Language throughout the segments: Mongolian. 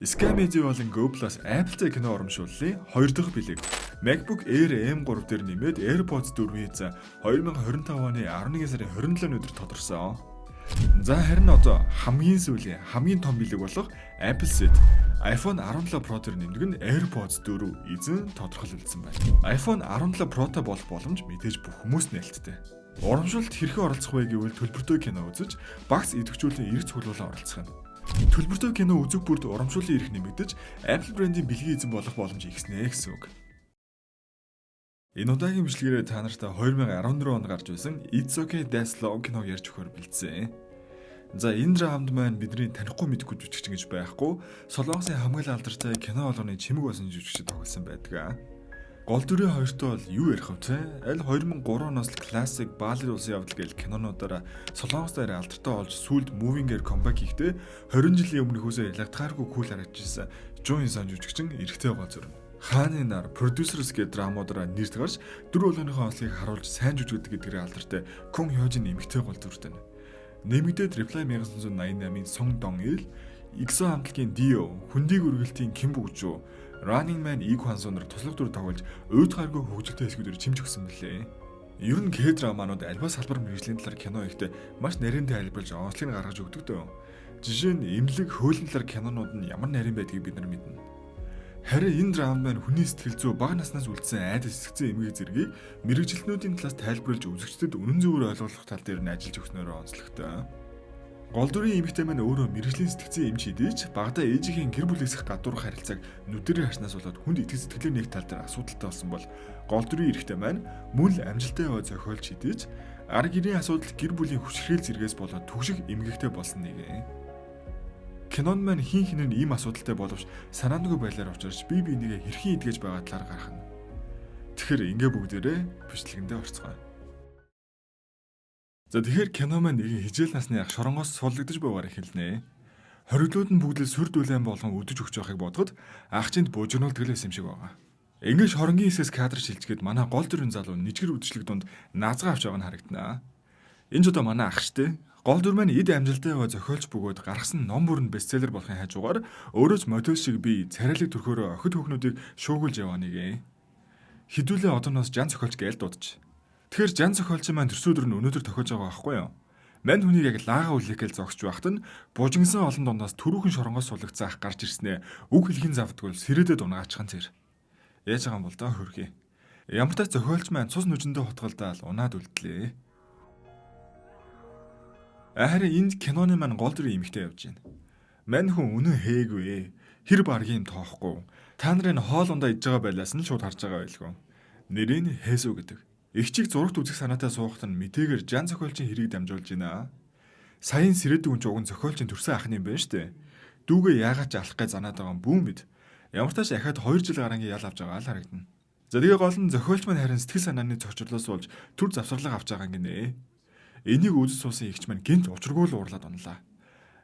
Skymedia болон Go+ Apple-тэй кино урамшууллын 2 дахь бэлэг MacBook Air M3 дээр нэмээд AirPods 4-ийн эзэн 2025 оны 11 сарын 27-ны өдөр тодорсон. За харин одоо хамгийн сүүлийн хамгийн том бэлэг болох Apple Seat iPhone 17 Pro дээр нэмдэг нь AirPods 4 эзэн тодорхойлогдсон байна. iPhone 17 Pro-тай болох боломж мэдээж бүх хүмүүст нээлттэй. Урамшуулалт хэрхэн оролцох вэ гэвэл төлбөртэй кино үзэж, багц идэвхжүүлэн эрх цуглуулан оролцох нь. Төлбөртэй кино үзэх бүрд урамшууллын эрх нэмэгдэж, Apple брендийн бэлгийн эзэн болох боломж ихснэ гэсэн үг. Энэ удаагийн бичлэгээрээ та нартай 2014 онд гарч байсан It's Okay That's Love киног ярьж өгөхөөр бэлдсэн. За энэ драмд маань бидний танихгүй мэдхгүй жүжигчин гэж байхгүй, Солонгосын хамгийн алдартай кино болгоны чимэг болсон жүжигчид тоглосон байдаг. Гол дүрийн хоёртой бол юу ярих вэ? Аль 2003 оноос л классик Баллад улсын явдал гээл кинонуудаараа Солонгос дээр алдартай болж сүүлд Moving-ээр comeback хийхдээ 20 жилийн өмнөхөөсөө ялгдахааргүй кул харагдчихсан Жон Сан жүжигчин эрэгтэй гол зүрх. Хааны нар Producers гэдэг драмуудаараа нэрт гарч дөрөв болгоныхоо онцлогийг харуулж сайн жүжигддэг гэдгээр алдартай Кун Хёжин эмэгтэй гол зүрхтэй. Нэмэгдээд Reply 1988-ийн Сон Дон Ил, EXO хамтлагийн Dio, Хүндийг үргэлтийн Ким Бugju, Running Man Lee Kwon Soo нар туслах дүр тоглож уйдгааргүй хөгжилтэй хэсгүүдээр чимж өгсөн мөлий. Ер нь K-драманууд альва салбар мэргэжлийн талаар кино ихтэй маш нарийн тайлбарлаж онцлог гаргаж өгдөг дөө. Жишээ нь эмнэлэг хөөлн талаар кинонууд нь ямар нарийн байдгийг бид нар мэднэ. Харин энэ драманд маань хүний сэтгэл зүй бага наснаас үлдсэн айдас сэтгцэн эмгэг зэргийг мэргэжилтнүүдийн талаас тайлбарлаж үзэгчдэд үнэн зөвөр ойлгох тал дээр нь ажиллаж өгснөөр онцлогтой. Гол дүрийн эмэгтэй маань өөрөө мэргэжлийн сэтгцэн эмч хийдэж багада ээжийн гэр бүлээсх гадуурх харилцааг нүдэрээр харснаас болоод хүнд итгэж сэтгэлээр нэг тал дээр асуудалтай болсон бол гол дүрийн эрэгтэй маань мөн л амжилттай яваа зохиолч хийдэж ар гэрийн асуудал гэр бүлийн хүчрхийл зэргээс болоод түгших эмгэгтэй болсон нэгэн. Кинонд маань хин хинэн ийм асуудалтай боловч санаандгүй байдлаар учраж бие бинийгээ хэрхэн идгэж байгаа талаар гаргана. Тэгэхээр ингээ бүгдээрээ бичлэгэндээ орцгоё. За тэгэхээр кино маань нэг хижээл насны ах шоронгоос суулгадж буугаар эхэлнэ. Хориглууд нь бүгд л сүр дүлэн болгон өдөж өгч байгааг бодоход ах чинь бужигнуулдаг л байсан юм шиг байгаа. Ингээд шоронгийн хэсгээс кадр шилжгээд манай гол дүрийн залуу нижгэр үдшилэг донд наазгаа авч байгаа нь харагданаа. Энэ ч одоо манай ах штэ. Гол дүр маань эд амжилттай яваа зохиолч бөгөөд гаргасан ном бүрэн бестселлер болохын хажуугаар өөрөө ч мотив шиг би царайлаг төрхөөрөө охид хүүхнүүдийг шуугуулж яваа нэгэ. Хідүүлээ одооноос жан зохиолч гээл дуудаж. Тэгэхээр жан зохиолч маань төрсөдөр нь өнөөдөр тохиож байгаа байхгүй юу? Мань хүнийг яг лаага үлээхэл зогсож байхад нь бужигнсан олон дундаас түрүүхэн шоронгоос сулгацсан ах гарч ирснээр үг хэлхийн завдггүй сэрээдээ дунгаачихan зэр. Яаж байгаа юм бол даа хөрхий. Ямар ч зохиолч маань цус нүжиндээ хутгалдаал унаад үлдлээ. Харин энд киноны маань гол дүрийн эмэгтэй явж байна. Мань хүн үнэн хээгүй. Хэр баргийн юм тоохгүй. Та нарын хоолундаа иж байгаа байлаас нь шууд харж байгаа байлгүй. Нэрийн Хэсүү гэдэг. Игчийг зурагт үзэх санаатай суухт нь мэтээгээр жан зохиолчийн хэрийг дамжуулж байна. Саяын сэрээдэг хүн ч уг нь зохиолчийн төрсэн ахны юм байна штэ. Дүүгээ яагаад ч алах гэж занаад байгаа юм бүү мэд. Ямар тааш ахаад 2 жил гарангийн ял авч байгаа л харагдана. За тэгээ гол нь зохиолч маань харин сэтгэл санааны цогцлолоос болж төр завсарлага авч байгаа гинэ. Энийг үзэж суусан игч маань гинт учиргүй л уурлаад унлаа.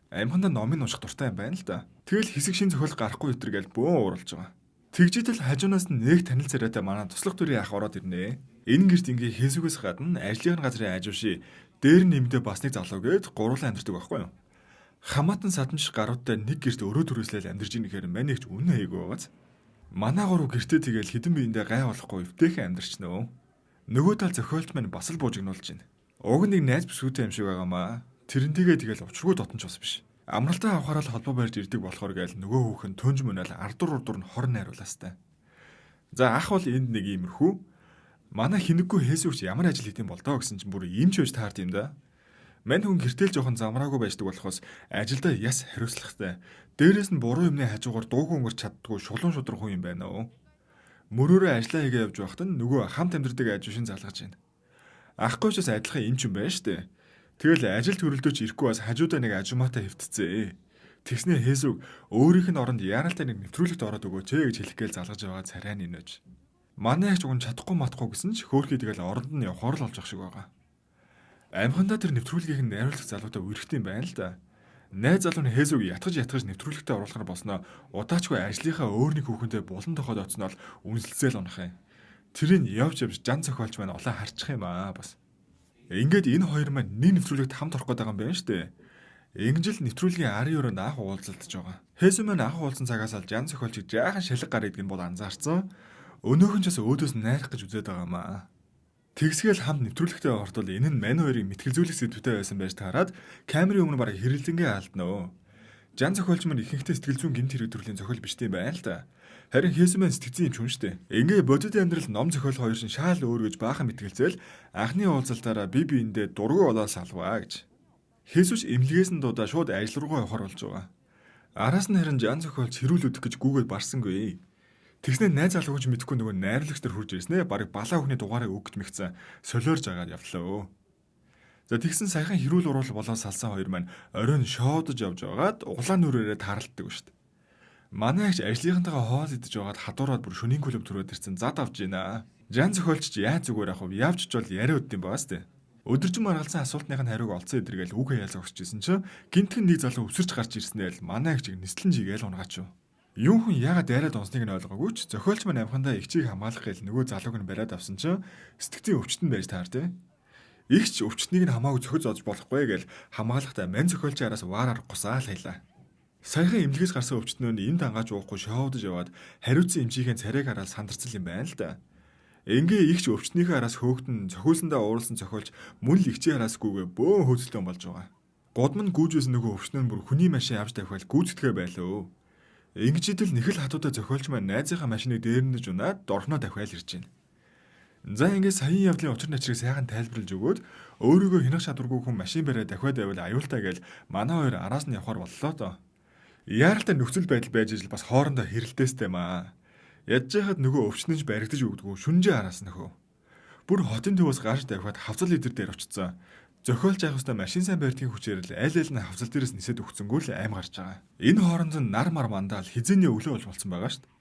Амхандаа номын унших дуртай юм байна л да. Тэгэл хэсэг шин зохиол гарахгүй өтер гээл бөөн ууралж байгаа. Тэгжитэл хажуунаас нь нэг танил царайтай манай туслах дүрийн ах ороод ирнэ. Энэ гэрт ингээ хэсүүгээс гадна ажлын газрын ажууши дээр нэмдэ бас нэг залуу гээд гурлаа амьдэрдэг байхгүй юу? Хамаатан садамж гаруудтай нэг гэрт өрөө төрөөслөл амьдарж ирэхээр манайч үнэн хэйгөө байгааз. Манай гурав гэртээ тэгэл хідэн биендээ гай болохгүй өвтэйхэн амьдарчнөө. Нөгөө тал зохиолч маань бас л буужигнуулж байна. Уг нэг найз бүсгүйтэй юм шиг байгаамаа. Тэрнтэйгээ тэгэл учиргүй дотнч бас биш. Амралтаа авахаараа л холбоо барьж ирдэг болохоор гээл нөгөө хүүхэн төнж мөнэл ардур урдур нь хор найруулаастай. За ах бол энд нэг иймэрхүү. Манай хинэггүй Хэсүүч ямар ажил хийдэм бол доо гэсэн чинь бүр ийм ч байж таард юм да. Мань хүн гэртэл жоохон замраагүй байждаг болохоос ажилдаа яс хариуцлагатай. Дээрээс нь буруу юмны хажуугаар дуугүй өнгөрч чаддгүй шулуун шудраг хүн юм байна уу? Мөрөөрөө ажиллаа хийгээ явж байхад нь нөгөө хамт амьдардаг ажуушин залгаж байна. Ахгүй ч бас адилхан юм ч юм байна штэ. Тэгэл ажил төрөлдөөч ирэхгүй бас хажуудаа нэг ажумаатай хэвтцээ. Тэгснээ Хэсүүг өөрийнх нь оронд яаралтай нэг нэвтрүүлэгт ороод өгөөч гэж хэлэх гээл залгаж байгаа царай нинэж. Манай ягч уг нь чадахгүй матахгүй гэсэн ч хөөхий тэгэл оронд нь явахаар л олж ах шиг байгаа. Амхандаа тэр нэвтрүүлгийг нь найруулах залуутай үерхтэй юм байна л да. Найз залуу нь Хэсүүг ятгаж нэвтрүүлэгтээ оруулахаар болсноо удаачгүй ажлынхаа өөр нэг хүүхэнтэй булан тохоод оцноо л үнсэлцээл унах юм. Тэрийг явж жан зохиолч маань улаан харчих юм аа бас. Ингээд энэ хоёр маань нэг нэвтрүүлэгт хамт орох гээд байгаа юм байна штэ. Ингэжл нэвтрүүлгийн арын өрөөнд анх уулзалтж байгаа. Хесү маань анх уулзсан цагаас л Жан зохиолчийг жаахан шалга гар идэх нь бол анзаарсан. Өнөөхөн ч бас өөдөөс найрах гэж үзээд байгаамаа. Тэгсгээл хамт нэвтрүүлэгтээ ортол энэ нь мань хоёрыг мэтгэлзүүлэх сэдвтэй байсан байж таарад камерын өмнө бараг хэрэлдэнгээ алднаа. Жан зохиолч маань ихэнхдээ сэтгэл зүйн гэмт хэрэг төрлийн зохиол бичдэг юм байна л да. Харин Хесү маань сэтгцэн юм ч юм штэ. Ингээ бодит амьдрал ном зохиол хоёр шин шаал өөр гэж баахан мэтгэлцээл анхны уулзалтаараа бие биендээ дургүй болоо салваа гэж. Хесүс эмнэлгээс нь дуудаа шууд ажил руугаа явахаар болж байгаа. Араас нь харин Жан зохиолч хэрүүл өдөх гэж гүүгээд барсангүй. Тэгснээр найз залгууч мэдэхгүй нөгөө найрлагч нар хурж ирснээр барыг балаа хүний дугаарыг өгч мэгцэн солиорж агаад явлаа. За тэгсэн саяхан хэрүүл уруул болоо салсан хоёр маань оройн шоодож явж байгаад углаа нүрээрээ таралддаг шүү дээ. Манай их ажлынхантайгаа хоол идэж байгаад хадуураад бүр шөнийн клуб төрөөд ирсэн зад авч гинэ. Жан зохиолч яа зүгээр ах вэ? Явж ч бол яриа өддөм баас тээ. Өдөржин маргалсан асуултныхын хариуг олцсон эдэргээл үг хаяалаа өгчжсэн чинь гинтхэн нэг залуу өвсөрч гарч ирснээр л манай их чиг нислэн жигээл унгаач юу. Юм хүн яагаад дайраад унсныг нь ойлгоогүй ч зохиолч маань амхандаа ихчийг хамгаалах гээл нөгөө залууг нь бариад авсан чинь сэтгцийн өвчтөнд байж таар тий. Игч өвчтнийг нь хамаагүй зөхөж зодж болохгүй гээл хамгаалахдаа мань зохиолчийн араас ваараар гусаал хайлаа. Саяхан эмнэлгээс гарсан өвчтнөө энд ангааж уухгүй шоудж яваад хариуцсан эмчийнхээ царайг хараад сандарцал юм байна л да. Ингээ игч өвчтнийхээ араас хөөгдөн цохиулсандаа ууралсан цохиолч мөн л игчийн араасгүйгээ бөөн хөөцөлтөн болж байгаа. Годмон гүйжсэн нөгөө өвчтөн бүр хүний машин авч тавихал гүйцэтгэе байлоо. Ингэж идэл нэхэл хатуудаа зохиолч маань найзынхаа машиныг дээрнэж унаад дорхноо давхиал ирж байна. За ингээ саяын явдлын учир начрыг сайхан тайлбарлаж өгөөд өөрийгөө хянах чадваргүй хүн машин бариад давхиад байвал аюултай гээл манай хоёр араас нь явахаар боллоо доо. Яаралтай нөхцөл байдал байж ижил бас хоорондоо хэрэлдээстэй маа. Ядж яхад нөгөө өвчнөж баригдаж өгдөггүй шүнжээ араас нөхөө. Бүр хотын төвөөс гарч давхиад хавцал идэр дээр очицсан. Зохиолч явах хэвээр машин сайн барьдгийн хүчээр л аль аль нь хавцал дээрээс нисээд өгцөнгөө л аим гарч байгаа. Энэ хооронд нь нар мар мандаал хизээний өвлөө болж болцсон байгаа шүү дээ.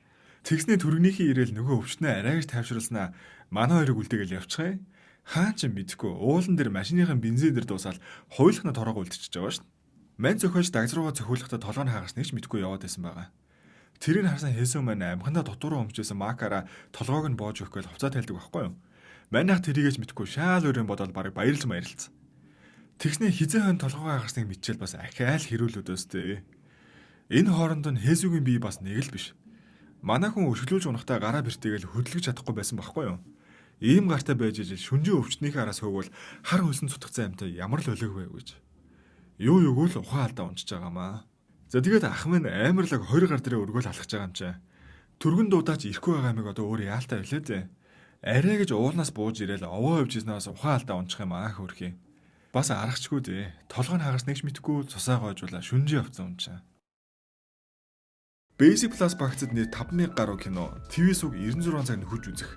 Тэгснээ түргнийхээ ирээл нөгөө өвчнөө арайгаж тавьшруулснаа манай хоёрыг үлдээгээл явчихъя. Хаан ч мэдэхгүй уулан дээр машиныхын бензин дээр дуусаад хуйлахна тороо үлдчихэж байгаа шүү дээ. Мань зохиолч дагз руугаа цохиулахдаа толгойн хагасныг ч мэдэхгүй яваад байсан байгаа. Тэрийг харсан Хесү маань амхандаа дотоороо өмчөөсөн макаараа толгойг нь боож өгөхгүй хувцас тайлдаг байхгүй юу? Манайх тэрийгэж мэдэхгүй шаал өрөө бодоод барыг баярлж маярилцсан. Тэгснээ хизээ хон толгойгоо хагасныг мэдчихэл бас ахиал хэрүүлүүдөөстэй. Энэ хооронд нь Хесүгийн бие бас нэг л биш. Манай хүн өршөлүүлж унахтаа гараа бэртэйгээл хөдөлгөж чадахгүй байсан байхгүй юу? Ийм гартай байж ижил шүнжээ өвчтнийхээ араас хөвгөл хар хөлсөн цутгацсан амтай ямар л өлөг вэ гэж. Юу юуг л ухаан алдаа унчиж байгаамаа. За тэгээд ах минь амарлаг 20 гар дээрээ өргөөл алхаж байгаа юм чаа. Түргэн дуудаач ирэхгүй байгаа миг одоо өөр яалтаа билээ дээ. Арай гэж уулнаас бууж ирээл овоо хөвжснээс ухаан алдаа унчих юм аа хөрхий. Бас аргачгүй дээ. Толгойн хагасныг ч мэдгүй цусаа гоожуулаа шүнжээ авцсан юм чаа. Basic Plus багцад нийт 5000 гаруй кино, ТV сүг 96 цаг нөхөж үзэх.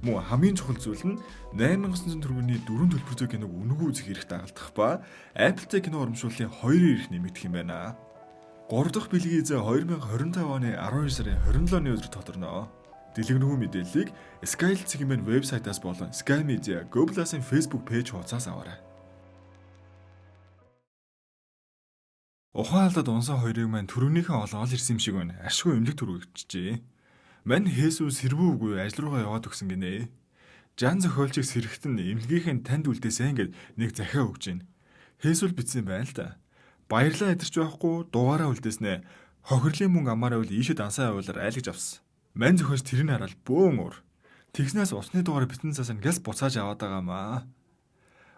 Мөн хамгийн чухал зүйл нь 8900 төгрөгийн 4 төлбөртэй киног үнэгүй үзэх эрх дагалдах ба Apple TV кино урамшууллын 2 эрх нэмэгдэх юм байна. 3 дахь бэлгийн эзэн 2025 оны 12 сарын 27-ны өдөр тодорноо. Дэлгэрэнгүй мэдээллийг Sky цэгийн вебсайтаас болон Sky Media Global-ын Facebook пэйж хуудасаас аваарай. Ухаан алдаад унсан хоёрыг маань төрөвнийхээ олгоол ирсэн юм шиг байна. Ашгүй эмнэлэг түргэгчжээ. Мань Хесүс сэрвүүгүй ажил руугаа яваад өгсөн гинэ. Жан зохиолчийг сэрэгтэн эмнэлгийнхээ танд үлдээсэн гэд нэг захиа өгч гин. Хесүл бичсэн байна л да. Баярлаа ядэрч байхгүй дугаараа үлдээснэ. Хохирлын мөнгө амаараа үл ийшээ дансаа явуулаар айлгаж авсан. Мань зохиолч тэрийг хараад бөөн уур. Тэгснээс усны дугаар битэн цаас ангаас буцааж аваад байгаамаа.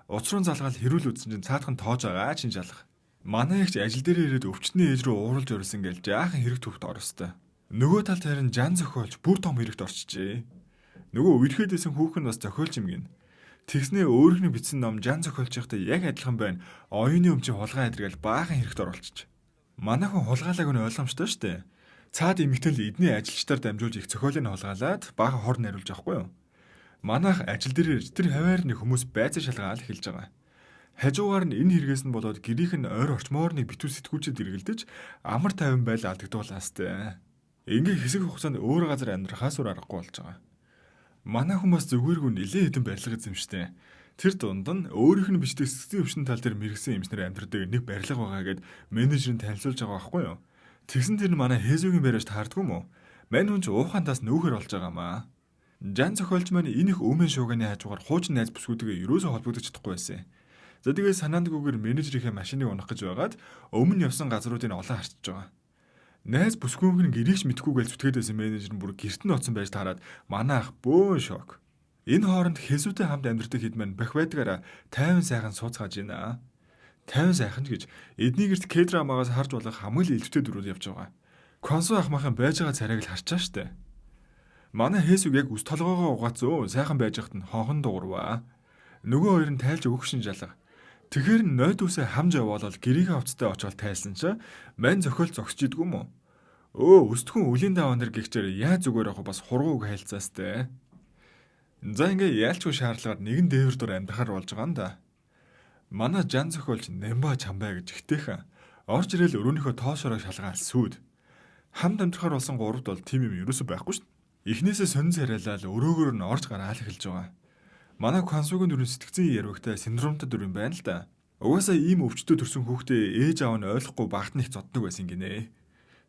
Уцрын залгаал хэрүүл үдсэн чинь цаадхан тоож байгаа чинь жалах. Манай ихч ажил дээр ирээд өвчтний ээж рүү ууралж өрсөн гээл жаахан хэрэг төвхт оростой. Нөгөө талд харин Жан зохиолч бүр том хэрэгт орчихжээ. Нөгөө үерхэдсэн хүүхэн бас зохиолч юм гин. Тэгснээ өөрөөхний бичсэн ном Жан зохиолчтой яг адилхан байна. Оюуны өмчийн хулгай адиргээл баахан хэрэгт оруулчих. Манай хүн хулгайлааг нь ойлгомжтой штэ. Цаад эмэгтэл эдний ажилчдаар дамжуулж их зохиолыг хулгайлаад баахан хор нариулж авахгүй юу? Манайх ажил дээр ирж тэр хаваар нэг хүмүүс байцаа шалгаал хэлж байгаа. Хажуугаар нь энэ хэрэгээс нь болоод гэрийнх нь ойр орчмоор нэг битүү сэтгүүлчэд эргэлдэж амар тайван байл алдагдуулаастай. Ингээ хэсэг хугацаанд өөр газар амьдрахаас өөр аргагүй болж байгаа. Манай хүмүүс зүгээргүй нэлээд хэдэн барилга эзэмштэй. Тэр дунд нь өөрийнх нь бичдэг сэтгцийн өвчин тал дээр мэрэгсэн эмчнэр амьдрдаг нэг барилга байгаа гэд менежер нь танилцуулж байгаа байхгүй юу? Тэгсэн тэр нь манай Хесүгийн бариаш таардгүй мө? Мань хүн ч уухантаас нөөхөр болж байгаамаа. Жан зохиолч маань энэ их өмнө шууганы хажуугаар хуучин найз бүсгүүдээ ерөөсөө холбогдож чадахгүй байсан. За тэгээ санаандгүйгээр менежерийнхээ машиныг унах гэж байгаад өмнө явсан газруудыг олон харчиж байгаа. Найз бүсгүйнх нь гэрийгч мэдхгүйгээл зүтгээд байсан менежер нь бүр гэрт нь оцсон байж таарад манай ах бөөн шок. Энэ хооронд Хесүтэй хамт амьдардаг хэд маань бах байдгаараа 50 сайхан сууцгааж байна. 50 сайхан гэж эдний гэрт К-драмагаас харж болох хамгийн илүүтэй дөрүүд явж байгаа. Консо ах махан байж байгаа царайг л харчаа штэ. Манай Хесүг яг үс толгоогоо угаацсан сайхан байж хат нь хонхон дуурваа. Нөгөө хоёр нь тайлж өгөхшин жалга. Тэгэхээр нойд үсээ хамж яваалал гэрийн хувцастай очоод тайлсан чи мань зохиол зогсож идэггүй юм уу? Өстгөн үлийн даваа нар гихчээр яаж зүгээр авах бас хургууг хайлцаастай. За ингээ яалчгүй шаардлагаар нэгэн дээвэр дор амьдрахаар болж байгаа юм да. Манай жан зохиолч Нэмба чамбай гэж ихтэйхэн орж ирэл өрөөнийхөө тоошороо шалгаал сүйд. Хамт амьдрахаар болсон гуравд бол тийм юм ерөөсөй байхгүй шүү дээ. Эхнээсээ сонин царайлал өрөөгөөр нь орж гараал эхэлж байгаа. Манай Квансугийн дөрөв сэтгцэн ярвагтай синдромтой дөрв юм байна л да. Угаасаа ийм өвчтөд төрсөн хүүхдээ ээж аав нь ойлгохгүй багт нь их зоддог байсан гинэ.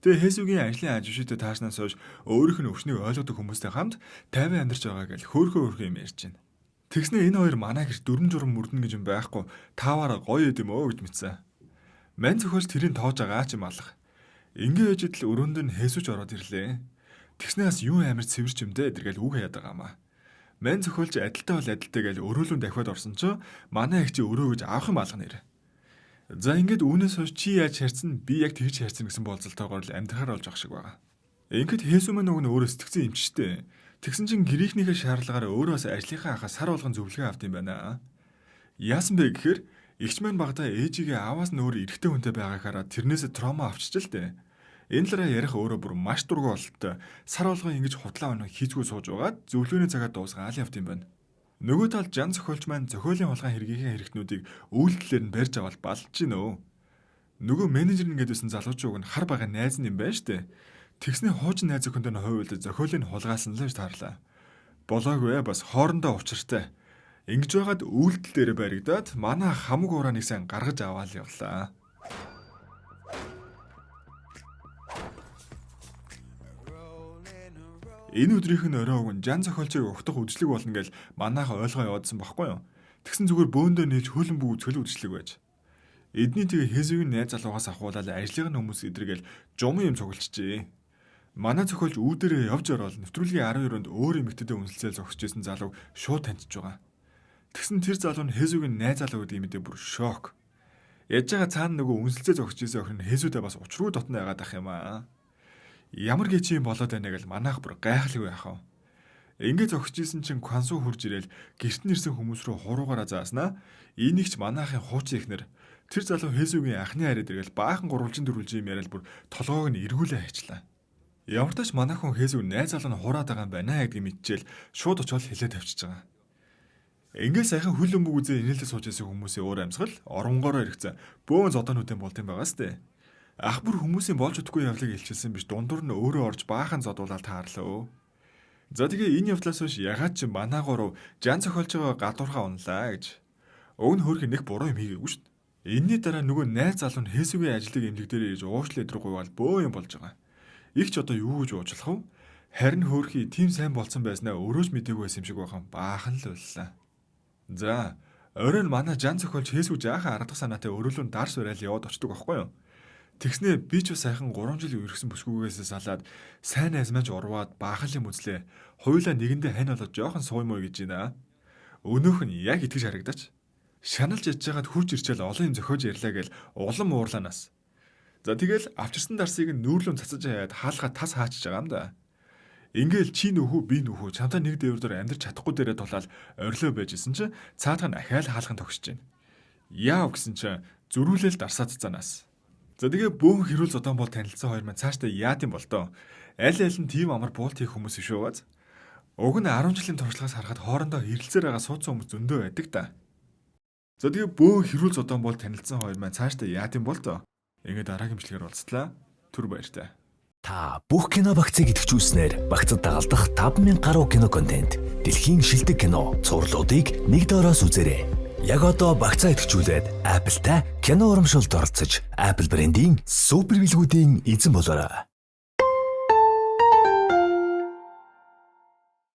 Тэгээ Хесүгийн ажлын ажиштэй таашнаас хойш өөрийнх нь өвчнийг ойлгодог хүмүүстэй хамт 50 амьдарч байгаа гэж хөөрхөн юм ярьж байна. Тэгснэ энэ хоёр манай гэрт дүрм журм мөрдөн гэж юм байхгүй таваараа гоё эд юм өө гэж мэдсэн. Мань зохиолч тэрийг тоож байгаа ч юм алах. Ингээ ээжэд л өрөөнд нь Хесүч ороод ирлээ. Тэгснээс юу амар цэвэрч юм дээ тэргээл үг хаяад байгаа маа. Мань зохиолч адилтай бол адилтай гэж өрөөлөн дахиад орсон ч манай их чи өрөө гэж авах юм алга нэр. За ингээд үүнээс хойш чи яаж харьцсан би яг тэгж харьцсан гэсэн болцолтойгоор л амьдрахаар болж ах шиг байгаа. Ингээд Хесү мань нөгөө өөрөө сэтгцэн эмчтэй. Тэгсэн чинь гэрийнхнийхээ шаардлагаар өөрөөс ажлынхаа ахаа сар болгон зөвлөгөө авд юм байна. Яасан бэ гэхээр эгч мань багтаа ээжигээ аваас нь өөр эрэгтэй хүнтэй байгаагаараа тэрнээс травма авчиж л дээ. Энэ лараа ярих өөрөө бүр маш дургүй бололтой. Сар болгон ингэж хувтлаа өнө хийцгүй сууж байгаад зөвлөгөөний цагаа дуусгаал явд юм байна. Нөгөө талд жан зохиолч маань зохиолын хулгай хэргийнхээ хэрэгтнүүдийг үйлдэлээр нь барьж аваад балж гинөө. Нөгөө менежер нэгдсэн залуучууг нь хар бага найз нь юм байна штэ. Тэгснэ хуучин найз өхөндөө нь хувьд зохиолын хулгайсан л таарлаа. Болоогүй бас хоорондоо учиртай. Ингэж байгаад үйлдэл дээр баригдаад манай хамаг ураа нэг сан гаргаж аваад явлаа. Энэ өдрийнх нь орой өгөн жан зохиолчийг ухтах үдшилэг болно гэж манайха ойлгоо яваадсан байхгүй юу? Тэгсэн зүгээр бөөндөө нээж хөлн бүх үзгэл үдшилэг байж. Эдний тэгээ Хесүгийн найз залуугаас ахуулаад ажлын хүмүүс эдэргээл жум юм цуглчжээ. Манай зохиолч үүдэрээ явж ороод нэвтрүүлгийн 12-нд өөр эмэгтэйдээ үнэлцэл зогсож исэн залууг шууд таньж байгаа. Тэгсэн тэр залуу нь Хесүгийн найз залуу гэдэг юмдээ бүр шок. Яаж байгаа цаана нөгөө үнэлцэл зогсож исэн охин Хесүдээ бас учруу дотно яагаад ах юм аа. Ямар гэж юм болоод байна гэж манайх бүр гайхалгүй яхав. Ингээд зогсож исэн чинь Квансу хурж ирэл гэрт нэрсэн хүмүүс рүү хуруугаараа зааснаа. Энийг ч манайхын хуучин ихнэр тэр залуу Хесүгийн анхны хараад ирэл баахан гурвалжин дөрвөлж юм яриад бүр толгоог нь эргүүлээ хайчлаа. Ямар ч тач манайх хүн Хесүг найз залуу нь хураад байгаа юм байна гэдгийг мэдчихэл шууд очиод хэлээд тавьчихж байгаа. Ингээд сайхан хөл өмбөг үзээ инээлдэ сууж исэн хүмүүсийн өөр амьсгал оронгороо иргэцэн бөөн зодоонуудын болд юм байгаа сте. Ах бүр хүмүүсийн болж өгөхгүй явлыг илчилсэн биш дундуур нь өөрөө орж баахан зодуулаад таарлаа. За тэгээ энэ явдлаас хойш ягаад ч манаагааруу жан зохиолж байгаа гадуурхаа унлаа гэж. Өг нь хөрх нэг буруу юм хийгээгүй шүү дээ. Энийний дараа нөгөө найз залуу нь Хесүгийн ажлыг эмнэлэг дээр ирж уушлал эдрүү гуйвал бөө юм болж байгаа. Их ч одоо юу гэж уучлах вэ? Харин хөөрхий тийм сайн болсон байснаа өрөөж мэдээгүй байсан юм шиг байхан баахан л боллоо. За оройн манай жан зохиолч Хесүг жаахан аргадах санаатай өрөөлөнд дарс уриал яваад очдөг байхгүй юу? Тэгснэ би ч сайхан 3 жил үргэсэн бүсгүйгээсээ салаад сайн найзмаач урваад баахан юм үзлээ. Хоёулаа нэгэндээ хань болоод жоохон сууймой гэж байна. Өнөөх нь яг итгэж харагдач. Шаналж ядж байгаад хурж ирчээл олон юм зохиож ярьлаа гээл улам уурлаанаас. За тэгэл авчирсан дарсыг нь нүүрлэн цацаж хаяад хаалгаа тас хаачиж байгаа юм да. Ингээл чи нөхөө би нөхөө чамтай нэг дээвэр дээр амьдрч чадахгүй дээрээ тулаад орилоо байжсэн чинь цаатах нь ахаал хаалхан тогсож байна. Яав гэсэн чинь зөрүүлэл дарсаад цанаас. За тэгээ бөөн хэрүүл зодон бол танилцсан хоёр маань цаашдаа яад юм бол доо. Аль аль нь тийм амар буулт хийх хүмүүс биш байгааз. Уг нь 10 жилийн туршлагаас харахад хоорондоо хэрэлцээр байгаа суудсан хүмүүс зөндөө байдаг та. За тэгээ бөөн хэрүүл зодон бол танилцсан хоёр маань цаашдаа яад юм бол доо. Ингээд дараагийн бичлэгээр уулзлаа. Түр баяртай. Та бүх кино багцыг идэвхжүүлснээр багцад дагалдах 5000 гаруй кино контент, дэлхийн шилдэг кино, цувралуудыг нэг доороос үзээрэй. Яг одоо багцаа идэвхжүүлээд Apple-тай кино урамшуулд оролцож, Apple брендийн супер билгүүдийн эзэн болоорой.